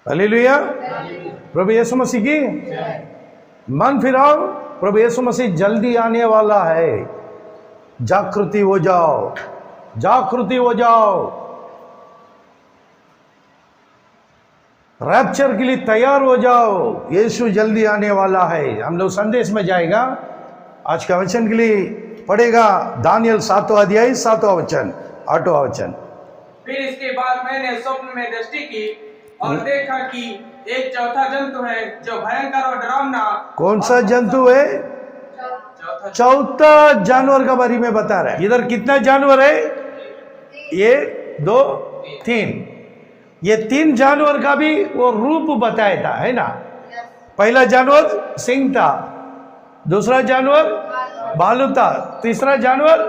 Hallelujah. प्रभु यीशु मसीह की मन फिराओ। प्रभु यीशु मसीह जल्दी आने वाला है। जागृति हो जाओ, जागृति हो जाओ। रैप्चर के लिए तैयार हो जाओ। यीशु जल्दी आने वाला है। हम लोग संदेश में जाएगा। आज का वचन के लिए पढ़ेगा दानियल 7वां अध्याय 7वां वचन 8वां वचन। फिर इसके बाद मैंने स्वप्न में दृष्टि की और देखा कि एक चौथा जंतु है जो भयंकर और डरावना। कौन सा जंतु है? चौथा जानवर का बारे में बता रहा है। इधर कितना जानवर है? 1 2 3। ये 3 जानवर का भी वो रूप बताया था, है ना। पहला जानवर सिंह था, दूसरा जानवर भालू था, तीसरा जानवर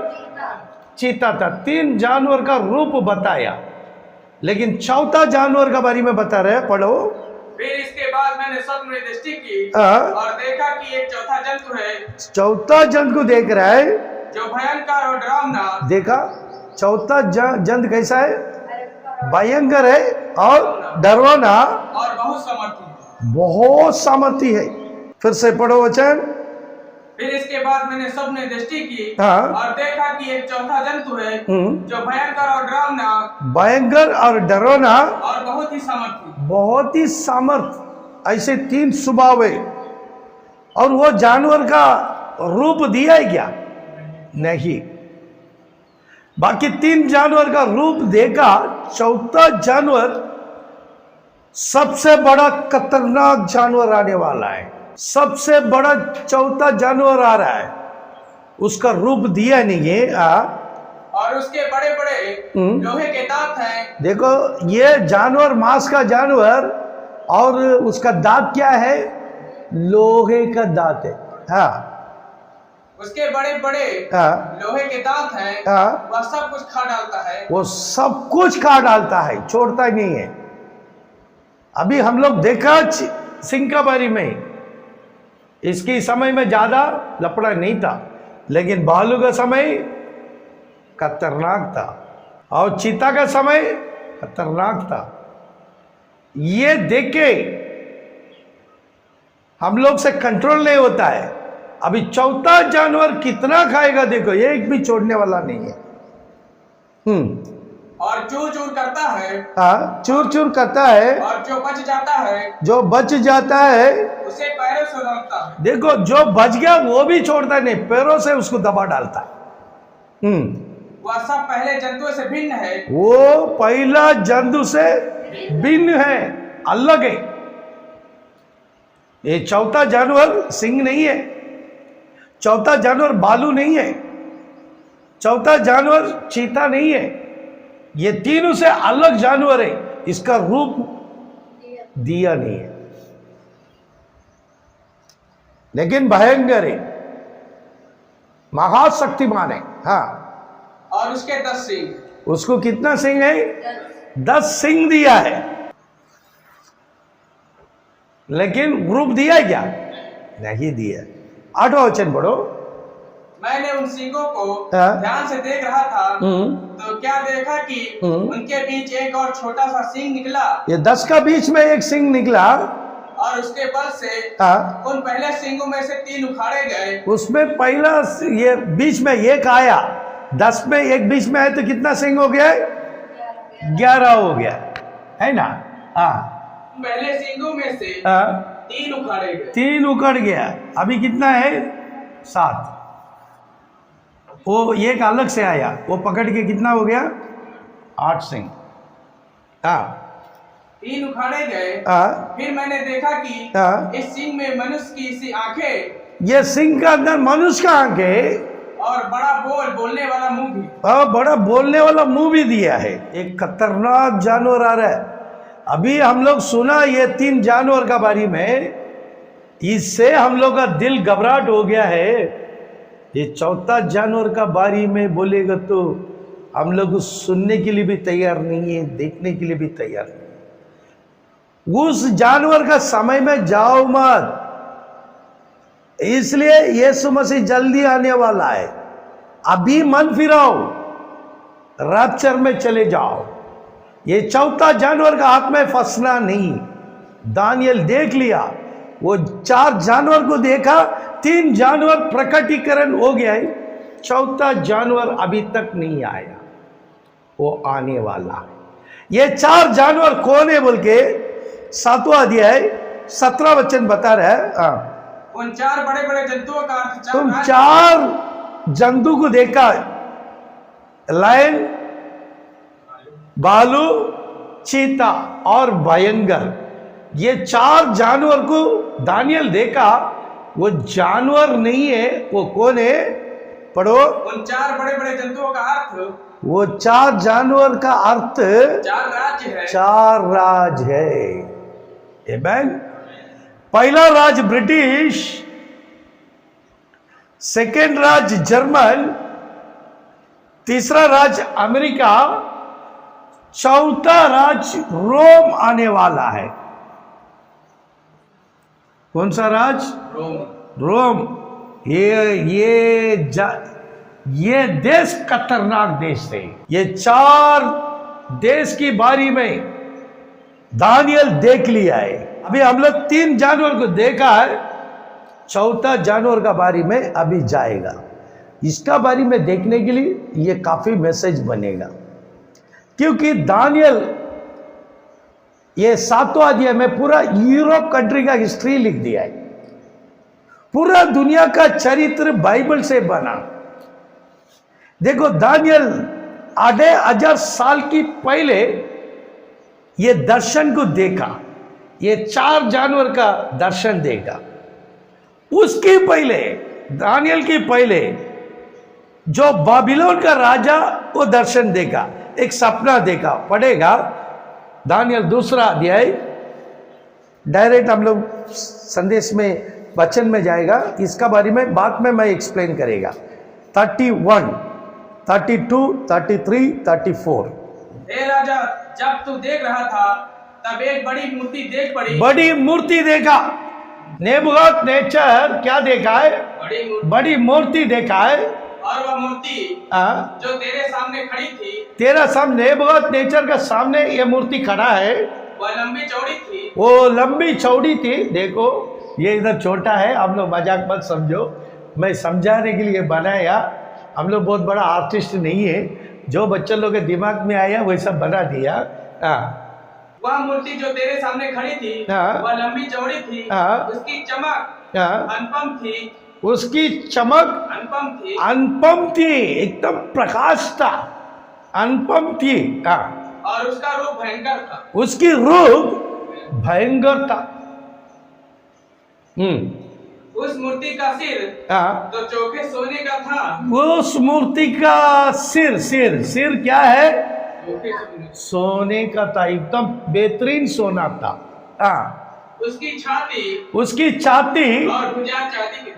चीता था। 3 जानवर का रूप बताया, लेकिन चौथा जानवर का बारे में बता रहे हैं। पढ़ो। फिर इसके बाद मैंने स्वप्न में दृष्टि की और देखा कि एक चौथा जंतु है। चौथा जंतु देख रहा है जो भयंकर और डरावना। देखा चौथा जंतु कैसा है? भयंकर है और डरावना और बहुत सामर्थी, बहुत सामर्थी है। फिर से पढ़ो वचन। फिर इसके बाद मैंने स्वप्न में दृष्टि की और देखा कि एक चौथा जंतु है जो भयंकर और डरावना, भयंकर और डरावना और बहुत ही सामर्थी, बहुत ही सामर्थ। ऐसे 3 स्वभाव है। और वो जानवर का रूप दिया है क्या? नहीं। बाकी 3 जानवर का रूप देखा। चौथा जानवर सबसे बड़ा खतरनाक जानवर आने वाला है। सबसे बड़ा चौथा जानवर आ रहा है। उसका रूप दिया नहीं है। और उसके बड़े बड़े लोहे के दांत हैं। देखो, ये जानवर मांस का जानवर और उसका दांत क्या है? लोहे का दांत है। हाँ, उसके बड़े बड़े लोहे के दांत हैं। वह सब कुछ खा डालता है। वो सब कुछ खा डालता है, छोड़ता नहीं है। अभी हम लोग देखा सिंह का बारी में, इसके समय में ज्यादा लपड़ा नहीं था, लेकिन भालू का समय खतरनाक था और चीता का समय खतरनाक था। ये देख के हम लोग से कंट्रोल नहीं होता है। अभी चौथा जानवर कितना खाएगा देखो, एक भी छोड़ने वाला नहीं है। और चूर चूर करता है। हाँ, चूर चूर करता है। और जो बच जाता है, जो बच जाता है उसे पैरों से दबाता है। देखो, जो बच गया वो भी छोड़ता नहीं, पैरों से उसको दबा डालता है। वह सब पहले जंतुओं से भिन्न है। वो पहला जंतु से भिन्न है, अलग है। ये चौथा जानवर सिंह नहीं है, चौथा जानवर भालू नहीं है, चौथा जानवर चीता नहीं है। ये तीनों से अलग जानवर है। इसका रूप दिया नहीं है, लेकिन भयंकर है, महाशक्तिमान है। हाँ, और उसके 10 सिंह। उसको कितना सिंह है? 10 सिंह दिया है, लेकिन रूप दिया है क्या? नहीं दिया। 8वां वचन पढ़ो। मैंने उन सिंहों को ध्यान से देख रहा था, तो क्या देखा कि उनके बीच एक और छोटा सा सिंह निकला। ये 10 का बीच में एक सिंह निकला और उसके बल से उन पहले सिंहों में से 3 उखाड़े गए। उसमें पहला ये बीच में एक आया। 10 में एक बीच में आया तो कितना सिंह हो गया? 11 हो गया, है ना। पहले सिंहों में से 3 उखाड़े गए। 3 उखड़ गया। अभी कितना है? 7। वो एक अलग से आया, वो पकड़ के कितना हो गया? 8 सिंह। 3 उखाड़े गए। फिर मैंने देखा कि इस सिंह में मनुष्य की सी आंखें। ये सिंह का अंदर मनुष्य का आंखें और बड़ा बोलने वाला मुंह भी। बड़ा बोलने वाला मुंह भी दिया है। एक खतरनाक जानवर आ रहा है। अभी हम लोग सुना ये 3 जानवर का बारे में, इससे हम लोग का दिल घबराहट हो गया है। ये चौथा जानवर का बारे में बोलेगा तो हम लोग सुनने के लिए भी तैयार नहीं है, देखने के लिए भी तैयार नहीं। उस जानवर का समय में जाओ मत, इसलिए यीशु मसीह जल्दी आने वाला है। अभी मन फिराओ, रैप्चर में चले जाओ। ये चौथा जानवर का हाथ में फंसना नहीं। दानियल देख लिया, वो 4 जानवर को देखा, 3 जानवर प्रकटीकरण हो गया है, 4था जानवर अभी तक नहीं आया, वो आने वाला है। ये 4 जानवर कौन है बोल के 7वां अध्याय 17 वचन बता रहा है। हाँ, उन 4 बड़े बड़े जंतुओं का अर्थ तुम 4 जंतु को देखा, लायन, भालू, चीता और भयंकर, ये 4 जानवर को दानियल देखा। वो जानवर नहीं है, वो कौन है? पढ़ो। उन 4 बड़े बड़े जंतुओं का अर्थ, वो 4 जानवर का अर्थ 4 राज्य है। 4 राज है। आमेन। पहला राज ब्रिटिश, सेकेंड राज जर्मन, तीसरा राज अमेरिका, 4था राज रोम आने वाला है। कौन सा राज? रोम। रोम। ये देश खतरनाक देश थे। ये 4 देश की बारी में दानियल देख लिया है। अभी हम लोग 3 जानवर को देखा है, 4था जानवर का बारी में अभी जाएगा। इसका बारी में देखने के लिए ये काफी मैसेज बनेगा, क्योंकि दानियल ये 7वां अध्याय में पूरा यूरोप कंट्री का हिस्ट्री लिख दिया है। पूरा दुनिया का चरित्र बाइबल से बना। देखो, दानियल 8,000 साल की पहले ये दर्शन को देखा, ये 4 जानवर का दर्शन देखा। उसके पहले, दानियल के पहले जो बाबिलोन का राजा, वो दर्शन देखा, एक सपना देखा। पढ़ेगा दानियल 2 अध्याय, डायरेक्ट हम लोग संदेश में वचन में जाएगा। इसका बारे में बाद में मैं एक्सप्लेन करेगा। 31, 32, 33, 34। हे राजा, जब तू देख रहा था तब एक बड़ी मूर्ति देख पड़ी। बड़ी मूर्ति देखा। नेबूकदनेस्सर क्या देखा है? बड़ी मूर्ति देखा है। और वह मूर्ति जो तेरे सामने खड़ी थी, तेरा सामने, नेबूकदनेस्सर का सामने ये मूर्ति खड़ा है, वह लंबी चौड़ी थी। वो लंबी चौड़ी थी। देखो, ये इधर छोटा है, हम लोग मजाक मत समझो, मैं समझाने के लिए बनाया। हम लोग बहुत बड़ा आर्टिस्ट नहीं है, जो बच्चे लोग के दिमाग में आया वैसा बना दिया। वह मूर्ति जो तेरे सामने खड़ी थी, वह लंबी चौड़ी थी। उसकी चमक अनुपम थी। उसकी चमक अनुपम थी, एकदम प्रकाश था, अनुपम थी। और उसका रूप भयंकर था। उसकी रूप भयंकर था। उस मूर्ति का सिर तो चोखे सोने का था। उस मूर्ति का सिर क्या है? सोने का था, एकदम बेहतरीन सोना था। उसकी छाती और भुजा चांदी की।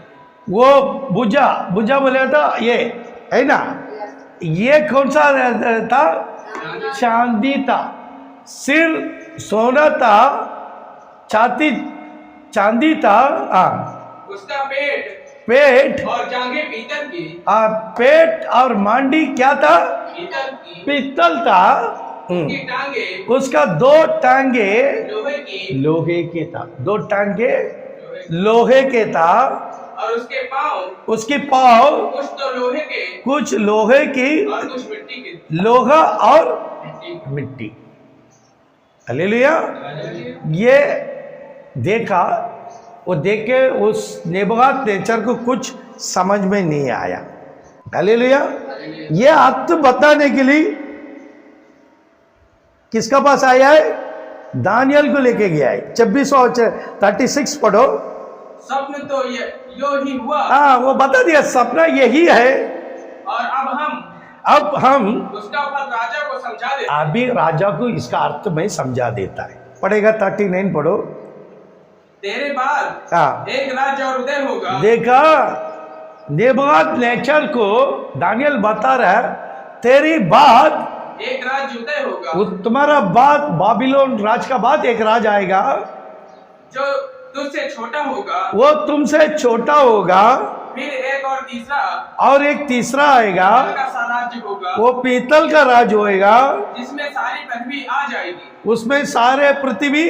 वो भुजा बोले था, ये है ना, ये कौन सा था? चांदी था। सिर सोना था, छाती चांदी था। उसका पेट और जांघें पीतल की। पेट और मांडी क्या था? पीतल था। उसकी टांगे, उसका 2 टांगे लोहे के था। 2 टांगे लोहे के था। और उसके पाँव कुछ तो लोहे के, कुछ लोहे की और कुछ मिट्टी के। लोहा और मिट्टी। हालेलुया। ये देखा, वो देख के उस नेबूकदनेस्सर को कुछ समझ में नहीं आया। हालेलुया। ये अर्थ बताने के लिए किसका पास आया है? दानियल को लेके गया है। 36 पढ़ो। स्वप्न तो यो ही हुआ। वो बता दिया, सपना यही है। और अब हम उसका फल राजा को समझा देते। अभी राजा को इसका अर्थ में समझा देता है। पढ़ेगा 39 पढ़ो। तेरे बाद एक राज्य और उदय होगा। देखा, नेबूकदनेस्सर को दानियल बता रहा है, तेरी बाद एक राज्य उदय होगा। तुम्हारा बाद, बाबिलोन राज का बाद एक राज आएगा जो तुझसे छोटा होगा। वो तुमसे छोटा होगा। फिर एक और तीसरा और एक तीसरा आएगा, का साम्राज्य होगा, वो पीतल का राज होएगा, जिसमें सारी पृथ्वी आ जाएगी। उसमें सारे पृथ्वी।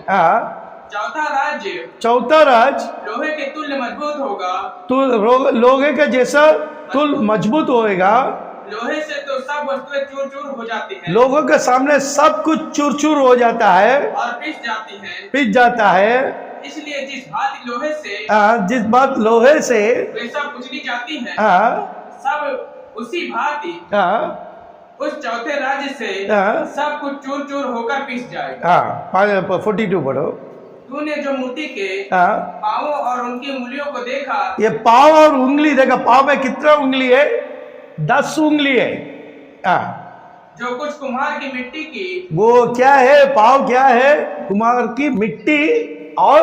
हाँ। चौथा राज्य चौथा राज लोहे के तुल्य मजबूत होगा। लोहे का जैसा तुल मजबूत होएगा। लोहे से तो सब वस्तुएं चूर चूर हो जाती हैं, लोगों के सामने सब कुछ चूर चूर हो जाता है और पिस जाती है। पिस जाता है। इसलिए जिस भांति लोहे से जिस बात लोहे से वे सब कुचली जाती है, सब उसी भांति उस चौथे राज्य से सब कुछ चूर चूर होकर पिस जाएगा। 42 पढ़ो। तूने जो मूर्ति के पांवों और उनकी उंगलियों को देखा। ये पांव और उंगली देखा। पांव में कितना उंगली है? 10 उंगली है। जो कुछ कुम्हार की मिट्टी की, वो क्या है? पांव क्या है? कुम्हार की मिट्टी और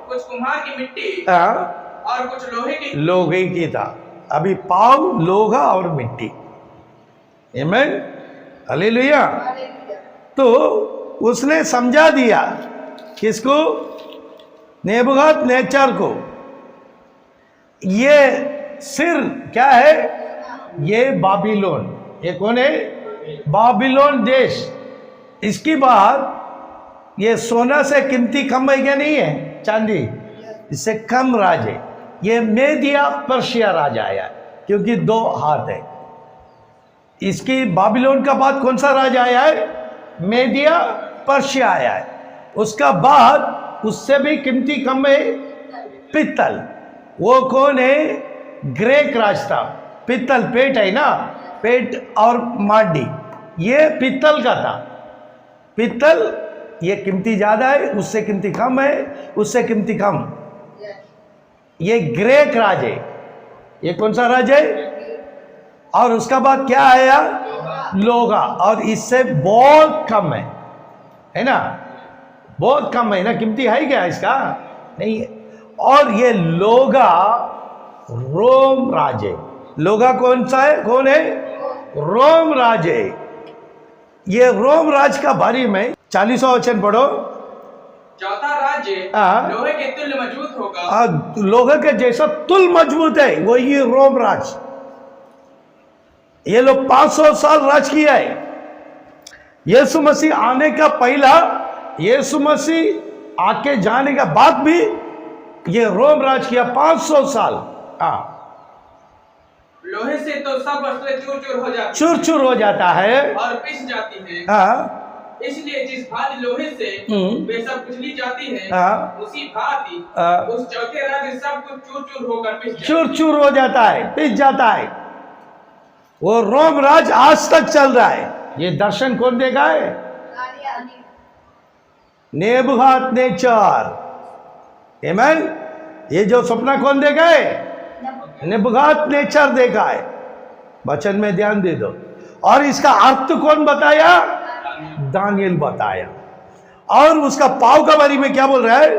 कुछ कुम्हार की मिट्टी और कुछ लोहे की था। अभी पांव लोहा और मिट्टी। आमीन, हालेलुया। तो उसने समझा दिया किसको? नेबुकदनेस्सर को। ये सिर क्या है? ये बाबिलोन। ये कौन है? बाबिलोन देश। इसकी बात ये सोना से कीमती कम है क्या? नहीं है। चांदी इससे कम राज है। ये मेदिया पर्शिया राज आया क्योंकि 2 हाथ है। इसकी बाबिलोन का बाद कौन सा राज आया है? मेदिया पर्शिया आया है। उसका बाद उससे भी कीमती कम है पित्तल। वो कौन है? ग्रीक राज था। पित्तल पेट है ना, पेट और मांडी, ये पित्तल का था। पित्तल ये कीमती ज्यादा है, उससे कीमती कम है, उससे कीमती कम। ये ग्रीक राज है। ये कौन सा राज है? और उसका बाद क्या आया? लोहा। और इससे बहुत कम है ना? बहुत कम है ना? कीमती है क्या इसका? नहीं है। और ये लोगा रोम राज है। लोगा कौन सा है? कौन है? रोम राज है। ये रोम राज का बारे में 40वां वचन पढ़ो। चौथा राज्य लोहे के तुल्य मजबूत होगा। लोहे के जैसा तुल मजबूत है, वही रोम राज। ये लोग 500 साल राज किया है। यीशु मसीह आने का पहला, यीशु मसीह आके जाने का बाद भी ये रोम राज किया 500 साल। लोहे से तो सब वस्तुएं चूर चूर हो जाती, चूर चूर हो जाता है और पिस जाती है। इसलिए जिस भांति लोहे से वे सब कुचली जाती है, उसी भांति उस चौथे राज्य सब कुछ चूर चूर होकर पिस चूर चूर हो जाता है, पिस जाता है। वो रोम राज आज तक चल रहा है। ये दर्शन कौन देखा है? नेबुकदनेस्सर। आमीन। ये जो सपना कौन देखा है? नेबुकदनेस्सर देखा है। वचन में ध्यान दे दो। और इसका अर्थ कौन बताया? दानियल बताया। और उसका पाव का बारे में क्या बोल रहा है?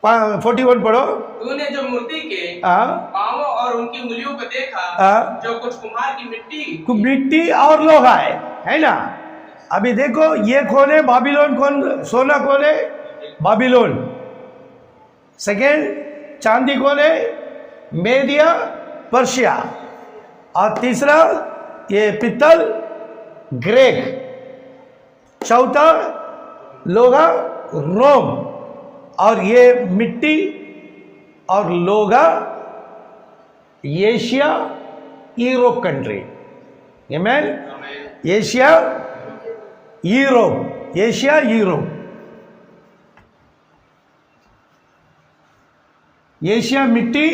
41 पढ़ो। तूने जो मूर्ति के पांवों और उनकी उंगलियों को देखा, जो कुछ कुम्हार की मिट्टी और लोहा है ना? अभी देखो ये कौन है? बाबिलोन। कौन? सोना कौन है? बाबिलोन। सेकेंड चांदी कौन है? मेदिया पर्शिया। और तीसरा ये पित्तल ग्रीक। चौथा लोहा रोम। और ये मिट्टी और लोहा एशिया यूरोप कंट्री। आमीन। Asia Europe. Asia Europe. Asia मिट्टी,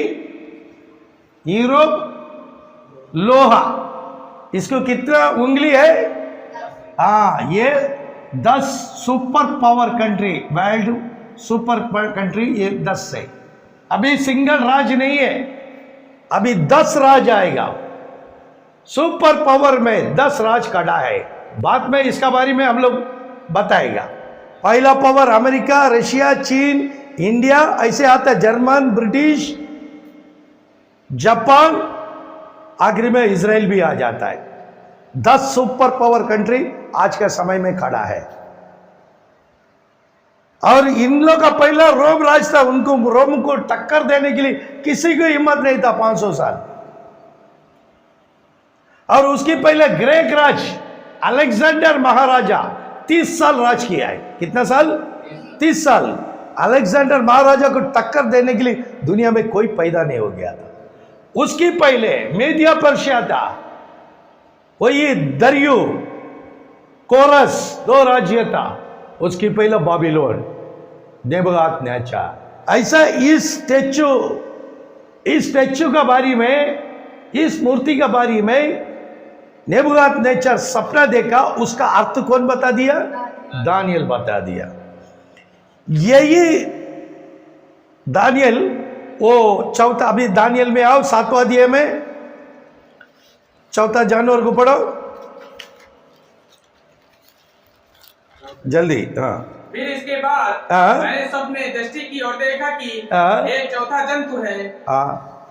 यूरोप लोहा। इसको कितना उंगली है? ये 10 super power country, world super country ये 10 है। अभी सिंगल राज नहीं है, अभी 10 राज आएगा। सुपर पावर में 10 राज खड़ा है। बाद में इसका बारे में हम लोग बताएगा। पहला पावर अमेरिका, रशिया, चीन, इंडिया, ऐसे आता है जर्मन, ब्रिटिश, जापान, आखिर में इजराइल भी आ जाता है। 10 सुपर पावर कंट्री आज के समय में खड़ा है। और इन लोग का पहला रोम राज था, उनको रोम को टक्कर देने के लिए किसी को हिम्मत नहीं था 500 साल। और उसकी पहले ग्रीक राज अलेक्जेंडर महाराजा 30 साल राज किया है। कितना साल? 30 साल। अलेक्जेंडर महाराजा को टक्कर देने के लिए दुनिया में कोई पैदा नहीं हो गया था। उसकी पहले मेदिया पर्शिया था, वही दरियो कोरस 2 राज्य था। उसकी पहले बाबिलोन नेबुकदनेस्सर। ऐसा इस स्टैचू का बारे में, इस मूर्ति का बारे में नेबुकदनेस्सर सपना देखा, उसका अर्थ कौन बता दिया? दानियल बता दिया। यही दानियल वो चौथा, अभी दानियल में आओ 7वां अध्याय में 4 जानवर को पढ़ो जल्दी। हाँ, फिर इसके बाद मैंने सपने दृष्टि की और देखा कि एक चौथा जंतु है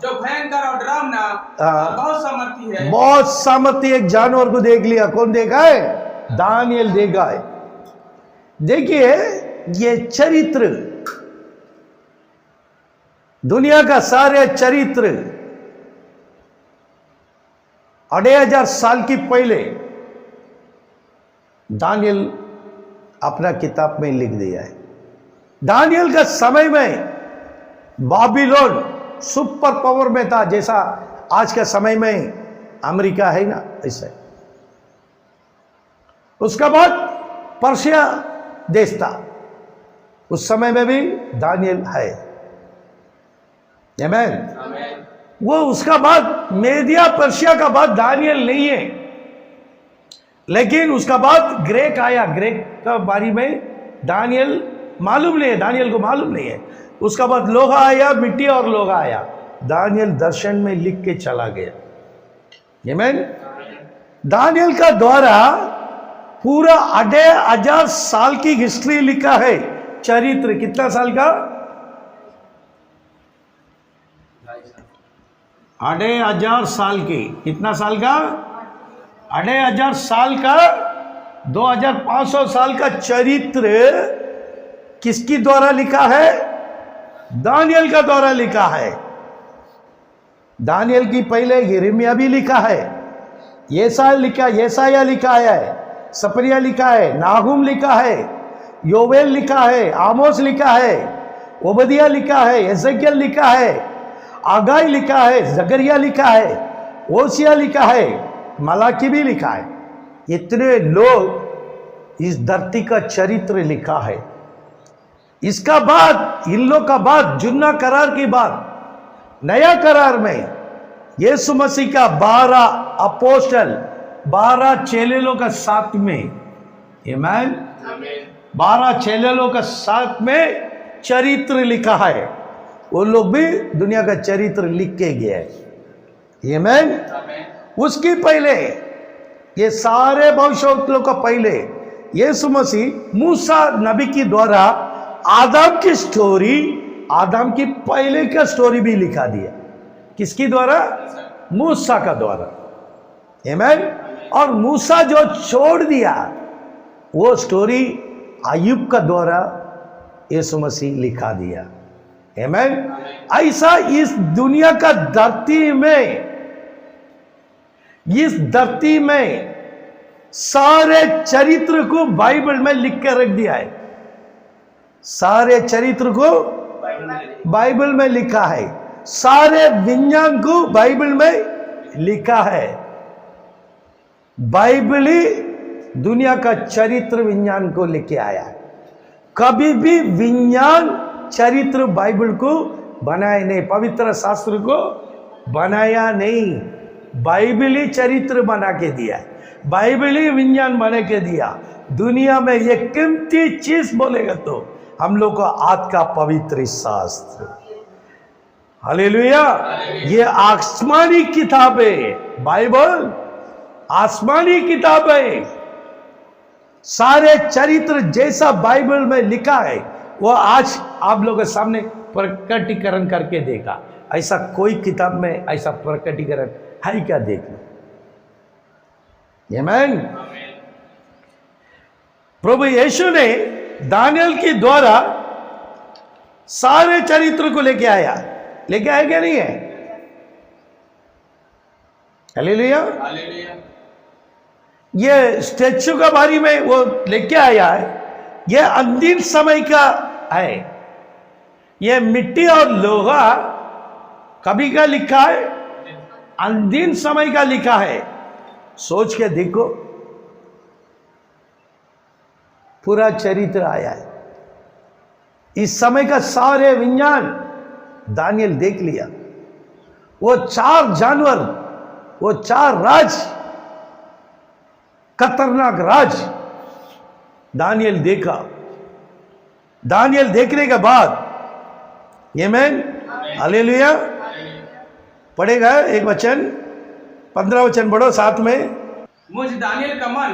जो भयंकर और डरावना और बहुत सामर्थी है। बहुत सामर्थी एक जानवर को देख लिया। कौन देखा है? दानियल देखा है। देखिए ये चरित्र, दुनिया का सारे चरित्र 2500 साल की पहले दानियल अपना किताब में लिख दिया है। दानियल का समय में बाबिलोन सुपर पावर में था, जैसा आज का समय में अमेरिका है ना, ऐसे। उसका बाद पर्शिया देश था, उस समय में भी दानियल है। आमीन। वो उसका बाद मेदिया पर्शिया का बाद दानियल नहीं है, लेकिन उसका बाद ग्रीक आया। ग्रीक का बारे में दानियल मालूम नहीं है, दानियल को मालूम नहीं है। उसका बाद लोहा आया, मिट्टी और लोहा आया। दानियल दर्शन में लिख के चला गया। आमीन। दानियल का द्वारा पूरा 2500 साल की हिस्ट्री लिखा है, चरित्र। कितना साल का? 2500 साल की। कितना साल का? 2500 साल का, 2500 साल का चरित्र किसकी द्वारा लिखा है? दानियल का द्वारा लिखा है। दानियल की पहले यिर्मयाह भी लिखा है, येसाया लिखा है, सपरिया लिखा है, नाहुम लिखा है, योवेल लिखा है, आमोस लिखा है, ओबदिया लिखा है, एजेकियल लिखा है, आगाई लिखा है, जकरिया लिखा है, ओसिया लिखा है, मलाकी भी लिखा है। इतने लोग इस धरती का चरित्र लिखा है। इसका बाद, इन लोग का बाद, जुन्ना करार की बात, नया करार में यीशु मसीह का 12 अपोस्टल, 12 चेलेलों का साथ में, आमीन, 12 चेलेलों का साथ में चरित्र लिखा है। वो लोग भी दुनिया का चरित्र लिख के गए, आमीन। उसकी पहले ये सारे भविष्यवक्ताओं का पहले यीशु मसीह मूसा नबी की द्वारा आदम की स्टोरी, आदम की पहले का स्टोरी भी लिखा दिया। किसकी द्वारा? मूसा का द्वारा, आमीन। और मूसा जो छोड़ दिया वो स्टोरी अय्यूब का द्वारा यीशु मसीह लिखा दिया, आमीन। ऐसा इस दुनिया का धरती में, इस धरती में सारे चरित्र को बाइबल में लिख कर रख दिया है। सारे चरित्र को बाइबल में लिखा है, सारे विज्ञान को बाइबल में लिखा है। बाइबल ही दुनिया का चरित्र विज्ञान को लेके आया है। कभी भी विज्ञान चरित्र बाइबल को बनाया नहीं, पवित्र शास्त्र को बनाया नहीं। बाइबल ही चरित्र बना के दिया है, बाइबल ही विज्ञान बना के दिया। दुनिया में ये कीमती चीज बोलेगा तो हम लोग को आज का पवित्र शास्त्र, हालेलुया। ये आसमानी किताब है, बाइबल आसमानी किताब है। सारे चरित्र जैसा बाइबल में लिखा है वो आज आप लोगों के सामने प्रकटीकरण करके देखा। ऐसा कोई किताब में ऐसा प्रकटीकरण है क्या? देख लो, आमीन। प्रभु यीशु ने दानियल के द्वारा सारे चरित्र को लेके आया क्या नहीं है? हालेलुया। हालेलुया। ये स्टैचू का बारे में वो लेके आया है, ये अंतिम समय का है। ये मिट्टी और लोहा कभी का लिखा है? अंतिम समय का लिखा है। सोच के देखो, पूरा चरित्र आया है। इस समय का सारे विज्ञान दानियल देख लिया। वो 4 जानवर, वो 4 राज, खतरनाक राज दानियल देखा। दानियल देखने के बाद आमीन, हालेलुया। पढ़ेगा एक वचन, 15 वचन पढ़ो साथ में। मुझ दानियल का मन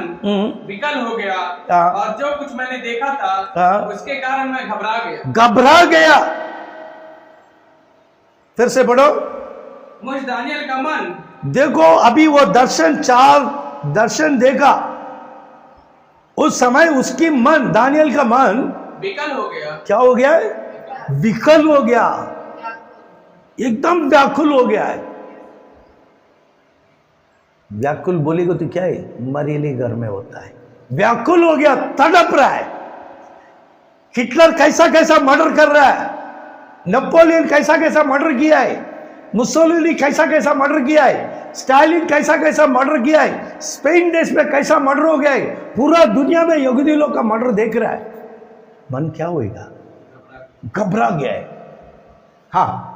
विकल हो गया और जो कुछ मैंने देखा था उसके कारण मैं घबरा गया। फिर से पढ़ो। मुझ दानियल का मन, देखो अभी वो 4 दर्शन देखा, उस समय उसकी मन, दानियल का मन विकल हो गया। क्या हो गया है? विकल हो गया, एकदम व्याकुल हो गया है। व्याकुल बोलेगा तो क्या है? मरेले घर में होता है। व्याकुल हो गया, तड़प रहा है। हिटलर कैसा मर्डर कर रहा है, नेपोलियन कैसा मर्डर किया है, मुसोलिनी कैसा मर्डर किया है, स्टालिन कैसा मर्डर किया है, स्पेन देश में कैसा मर्डर हो गया है, पूरा दुनिया में यहूदी लोग का मर्डर देख रहा है। मन क्या होएगा? घबरा गया है। हाँ,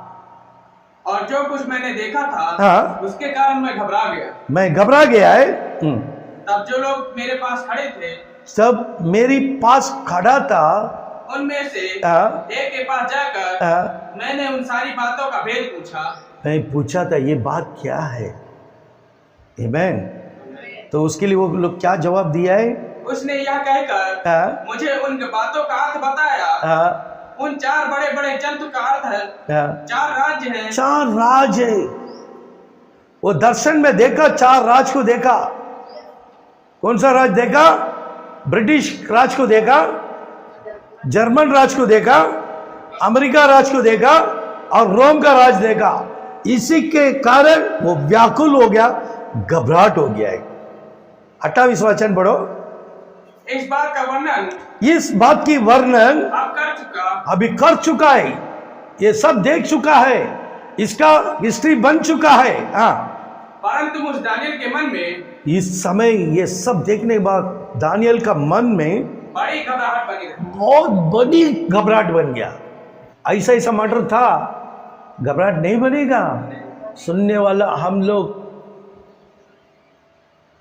और जो कुछ मैंने देखा था हाँ, उसके कारण मैं घबरा गया है। तब जो लोग मेरे पास खड़े थे, सब मेरे पास खड़ा था, उनमें से एक के पास जाकर मैंने उन सारी बातों का भेद पूछा। मैं पूछा था ये बात क्या है? आमीन। तो उसके लिए वो लोग क्या जवाब दिया है? उसने यह कहकर मुझे उन बातों का अर्थ बताया। उन 4 बड़े जंतु का अर्थ है 4 राज्य हैं। 4 राज है। वो दर्शन में देखा, 4 राज को देखा। कौन सा राज देखा? ब्रिटिश राज को देखा, जर्मन राज को देखा, अमेरिका राज को देखा और रोम का राज देखा। इसी के कारण वो व्याकुल हो गया, घबराहट हो गया है। 28वां वचन पढ़ो। इस बात का वर्णन, इस बात की वर्णन अभी कर चुका है। ये सब देख चुका है, इसका हिस्ट्री बन चुका है। हाँ, परंतु मुझ दानियल के मन में इस समय ये सब देखने के बाद दानियल का मन में बड़ी घबराहट बनी रही। बहुत बड़ी घबराहट बन गया। ऐसा मर्डर था, घबराहट नहीं बनेगा? सुनने वाला हम लोग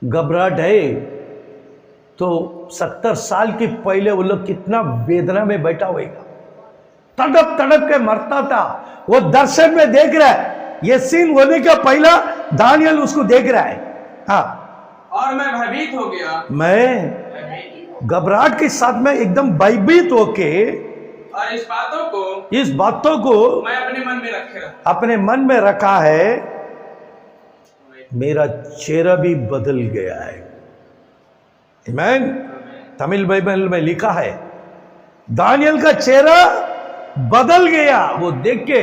घबराहट है तो 70 साल के पहले वो लोग कितना वेदना में बैठा होगा, तड़प के मरता था। वो दर्शन में देख रहा है, ये सीन होने का पहला दानियल उसको देख रहा है। हाँ, और मैं भयभीत हो गया। मैं घबराहट के साथ में एकदम भयभीत होके, और इस बातों को मैं अपने मन में रखा है। मेरा चेहरा भी बदल गया है। आमीन। तमिल बाइबल में लिखा है दानियल का चेहरा बदल गया। वो देख के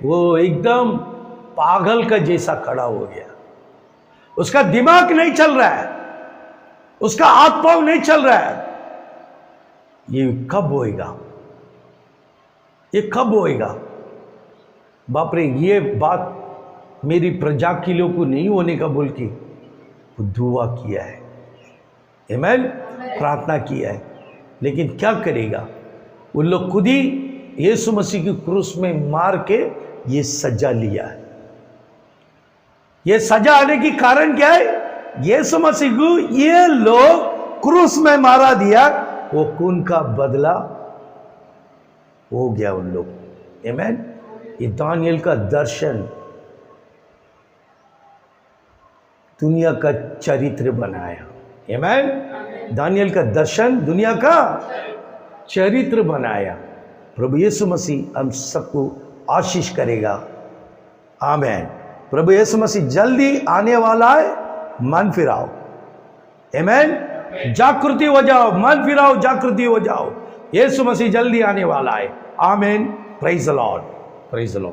वो एकदम पागल का जैसा खड़ा हो गया। उसका दिमाग नहीं चल रहा है, उसका हाथ पांव नहीं चल रहा है। ये कब होएगा? ये कब होएगा? बाप रे, ये बात मेरी प्रजा के लोगों को नहीं होने का बोल के दुआ किया है। आमीन, प्रार्थना किया है। लेकिन क्या करेगा? उन लोग खुद ही यीशु मसीह की क्रूस में मार के ये सजा लिया है। ये सजा आने की कारण क्या है? यीशु मसीह को ये लोग क्रूस में मारा दिया, वो खून का बदला हो गया उन लोग। आमीन। ये दानियल का दर्शन दुनिया का चरित्र बनाया। आमीन। दानियल का दर्शन दुनिया का चरित्र बनाया। प्रभु यीशु मसीह हम सबको आशीष करेगा। आमीन। प्रभु यीशु मसीह जल्दी आने वाला है। मन फिराओ। आमीन। जागृति हो जाओ, मन फिराओ, जागृति हो जाओ। यीशु मसीह जल्दी आने वाला है। आमीन। Praise the Lord, praise the Lord.